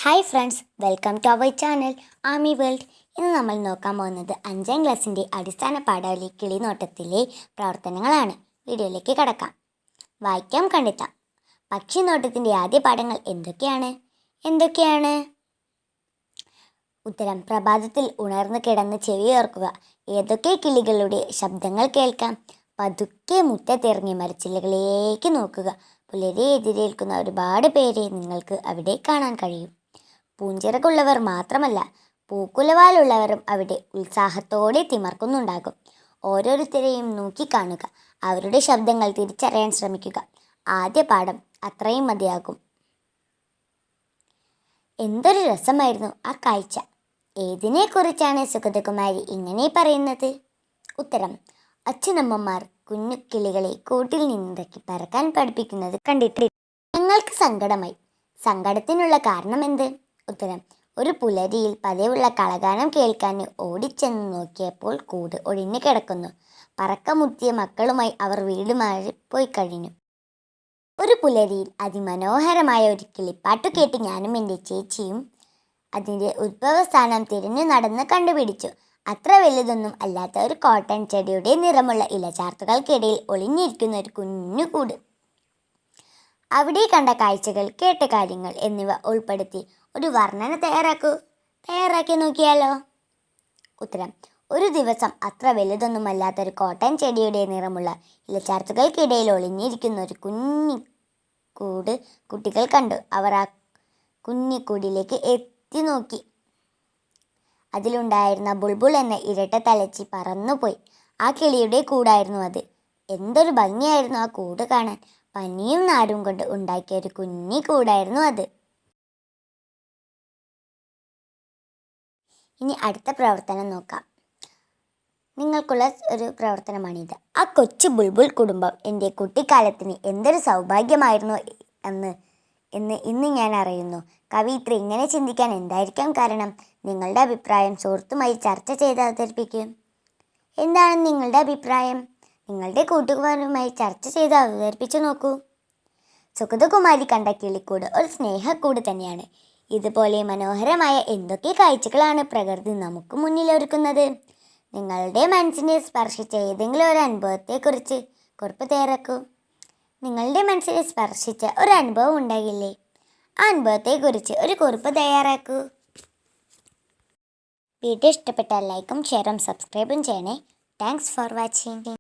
Hi friends, welcome to our channel Aami world. ഇന്ന് നമ്മൾ നോക്കാൻ പോകുന്നത് 5ാം ക്ലാസ്സിൻ്റെ അടിസ്ഥാന പാഠാവലി കിളിനോട്ടത്തിലെ പ്രവർത്തനങ്ങളാണ്. വീഡിയോയിലേക്ക് കടക്കാം. വായിക്കാം, കണ്ടെത്താം. പക്ഷി നോട്ടത്തിൻ്റെ ആദ്യ പാഠങ്ങൾ എന്തൊക്കെയാണ്? ഉത്തരം: പ്രഭാതത്തിൽ ഉണർന്നു കിടന്ന് ചെവിയോർക്കുക. ഏതൊക്കെ കിളികളുടെ ശബ്ദങ്ങൾ കേൾക്കാം? പതുക്കെ മുറ്റത്തിറങ്ങി മരച്ചില്ലകളിലേക്ക് നോക്കുക. പുലരെ എതിരേൽക്കുന്ന ഒരുപാട് പേരെ നിങ്ങൾക്ക് അവിടെ കാണാൻ കഴിയും. പൂഞ്ചിറകുള്ളവർ മാത്രമല്ല, പൂക്കുലവാലുള്ളവരും അവിടെ ഉത്സാഹത്തോടെ തിമർക്കുന്നുണ്ടാകും. ഓരോരുത്തരെയും നോക്കിക്കാണുക. അവരുടെ ശബ്ദങ്ങൾ തിരിച്ചറിയാൻ ശ്രമിക്കുക. ആദ്യ പാഠം അത്രയും മതിയാകും. എന്തൊരു രസമായിരുന്നു ആ കാഴ്ച! ഏതിനെക്കുറിച്ചാണ് സുഗതകുമാരി ഇങ്ങനെ പറയുന്നത്? ഉത്തരം: അച്ഛനമ്മമാർ കുഞ്ഞു കിളികളെ കൂട്ടിൽ നിന്നിറക്കി പറക്കാൻ പഠിപ്പിക്കുന്നത് കണ്ടിട്ട് ഞങ്ങൾക്ക് സങ്കടമായി. സങ്കടത്തിനുള്ള കാരണം എന്ത്? ഉത്തരം: ഒരു പുലരിയിൽ പതിവുള്ള കളഗാനം കേൾക്കാൻ ഓടിച്ചെന്ന് നോക്കിയപ്പോൾ കൂട് ഒഴിഞ്ഞു കിടക്കുന്നു. പറക്കമുത്തിയ മക്കളുമായി അവർ വീട് മാറിപ്പോയി കഴിഞ്ഞു. ഒരു പുലരിയിൽ അതിമനോഹരമായ ഒരു കിളിപ്പാട്ടു കേട്ട് ഞാനും എൻ്റെ ചേച്ചിയും അതിൻ്റെ ഉദ്ഭവസ്ഥാനം തിരിഞ്ഞു നടന്ന് കണ്ടുപിടിച്ചു. അത്ര വലുതൊന്നും അല്ലാത്ത ഒരു കോട്ടൺ ചെടിയുടെ നിറമുള്ള ഇലച്ചാർത്തുകൾക്കിടയിൽ ഒളിഞ്ഞിരിക്കുന്ന ഒരു കുഞ്ഞു കൂട്. അവിടെ കണ്ട കാഴ്ചകൾ, കേട്ട കാര്യങ്ങൾ എന്നിവ ഉൾപ്പെടുത്തി ഒരു വർണ്ണന തയ്യാറാക്കി നോക്കിയാലോ? ഉത്തരം: ഒരു ദിവസം അത്ര വലുതൊന്നുമല്ലാത്തൊരു കോട്ടൺ ചെടിയുടെ നിറമുള്ള ഇലച്ചാർത്തുകൾക്കിടയിൽ ഒളിഞ്ഞിരിക്കുന്ന ഒരു കുഞ്ഞിക്കൂട് കുട്ടികൾ കണ്ടു. അവർ ആ കുഞ്ഞിക്കൂടിലേക്ക് എത്തി നോക്കി. അതിലുണ്ടായിരുന്ന ബുൾബുൾ എന്ന ഇരട്ട തലച്ചി പറന്നുപോയി. ആ കിളിയുടെ കൂടായിരുന്നു അത്. എന്തൊരു ഭംഗിയായിരുന്നു ആ കൂട് കാണാൻ! പനിയും നാരും കൊണ്ട് ഉണ്ടാക്കിയ ഒരു കുഞ്ഞി കൂടായിരുന്നു അത്. ഇനി അടുത്ത പ്രവർത്തനം നോക്കാം. നിങ്ങൾക്കുള്ള ഒരു പ്രവർത്തനമാണിത്. ആ കൊച്ചു ബുൾബുൾ കുടുംബം എൻ്റെ കുട്ടിക്കാലത്തിന് എന്തൊരു സൗഭാഗ്യമായിരുന്നു എന്ന് ഇന്ന് ഞാൻ അറിയുന്നു. കവിയിത്രി ഇങ്ങനെ ചിന്തിക്കാൻ എന്തായിരിക്കാം കാരണം? നിങ്ങളുടെ അഭിപ്രായം സുഹൃത്തുമായി ചർച്ച ചെയ്ത് അവതരിപ്പിക്കും. എന്താണ് നിങ്ങളുടെ അഭിപ്രായം? നിങ്ങളുടെ കൂട്ടുകാരുമായി ചർച്ച ചെയ്ത് അവതരിപ്പിച്ചു നോക്കൂ. സുഗതകുമാരി കണ്ട കിളിക്കൂട് ഒരു സ്നേഹക്കൂട് തന്നെയാണ്. ഇതുപോലെ മനോഹരമായ എന്തൊക്കെ കാഴ്ചകളാണ് പ്രകൃതി നമുക്ക് മുന്നിൽ ഒരുക്കുന്നത്. നിങ്ങളുടെ മനസ്സിനെ സ്പർശിച്ച ഏതെങ്കിലും ഒരു അനുഭവത്തെക്കുറിച്ച് കുറിപ്പ് തയ്യാറാക്കൂ. നിങ്ങളുടെ മനസ്സിനെ സ്പർശിച്ച ഒരു അനുഭവം ഉണ്ടാകില്ലേ? ആ അനുഭവത്തെക്കുറിച്ച് ഒരു കുറിപ്പ് തയ്യാറാക്കൂ. വീഡിയോ ഇഷ്ടപ്പെട്ടാൽ ലൈക്കും ഷെയറും സബ്സ്ക്രൈബും ചെയ്യണേ. Thanks for watching.